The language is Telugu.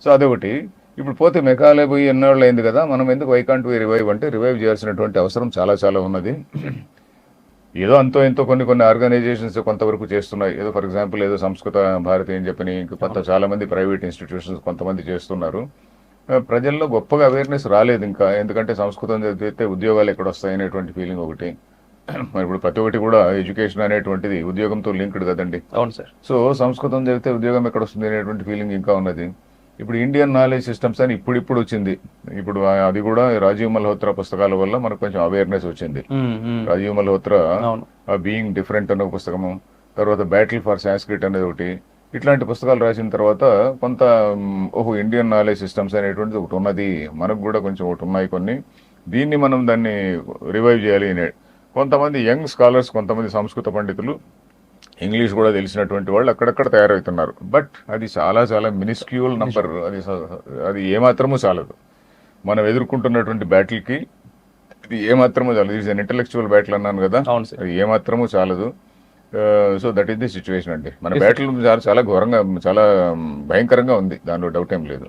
సో అదొకటి. ఇప్పుడు పోతే మెకాలే పోయి ఎన్నాళ్ళు అయింది కదా, మనం ఎందుకు వైకాంట్ వి రివైవ్ అంటే రివైవ్ చేయాల్సినటువంటి అవసరం చాలా చాలా ఉన్నది. ఏదో అంతో ఎంతో కొన్ని ఆర్గనైజేషన్స్ కొంతవరకు చేస్తున్నాయి. ఏదో ఫర్ ఎగ్జాంపుల్ ఏదో సంస్కృత భారతి అని చెప్పని ఇంకా కొంత చాలా మంది ప్రైవేట్ ఇన్స్టిట్యూషన్స్ కొంతమంది చేస్తున్నారు. ప్రజల్లో గొప్పగా అవేర్నెస్ రాలేదు ఇంకా, ఎందుకంటే సంస్కృతం చదివితే ఉద్యోగాలు ఎక్కడ వస్తాయి అనేటువంటి ఫీలింగ్ ఒకటి. మరి ఇప్పుడు ప్రతి ఒక్కటి కూడా ఎడ్యుకేషన్ అనేటువంటిది ఉద్యోగంతో లింక్డ్ కదండి. అవును సార్. సో సంస్కృతం చదివితే ఉద్యోగం ఎక్కడ వస్తుంది అనేటువంటి ఫీలింగ్ ఇంకా ఉన్నది. ఇప్పుడు ఇండియన్ నాలెడ్జ్ సిస్టమ్స్ అని ఇప్పుడు వచ్చింది. ఇప్పుడు అది కూడా రాజీవ్ మల్హోత్రా పుస్తకాల వల్ల మనకు కొంచెం అవేర్నెస్ వచ్చింది. రాజీవ్ మల్హోత్రా అవును. బీయింగ్ డిఫరెంట్ అనే ఒక పుస్తకము, తర్వాత బ్యాటిల్ ఫర్ సాంస్క్రిట్ అనేది ఒకటి, ఇట్లాంటి పుస్తకాలు రాసిన తర్వాత కొంత ఓహో ఇండియన్ నాలెడ్జ్ సిస్టమ్స్ అనేటువంటిది ఒకటి ఉన్నది, మనకు కూడా కొంచెం ఒకటి ఉన్నాయి కొన్ని, దీన్ని మనం దాన్ని రివైవ్ చేయాలి అనే కొంతమంది యంగ్ స్కాలర్స్, కొంతమంది సంస్కృత పండితులు, ఇంగ్లీష్ కూడా తెలిసినటువంటి వాళ్ళు అక్కడక్కడ తయారవుతున్నారు. బట్ అది చాలా చాలా మినిస్క్యూల్ నంబర్. అది ఏమాత్రమూ చాలదు మనం ఎదుర్కొంటున్నటువంటి బ్యాటిల్కి. ఇది ఏమాత్రమూ చాలదు. ఇది ఇంటెలెక్చువల్ బ్యాటిల్ అన్నాను కదా, అవును సార్. అది ఏమాత్రమూ చాలదు. So that is the situation అండి. మన బ్యాటిల్ చాలా చాలా ఘోరంగా, చాలా భయంకరంగా ఉంది, దానిలో డౌట్ ఏం లేదు.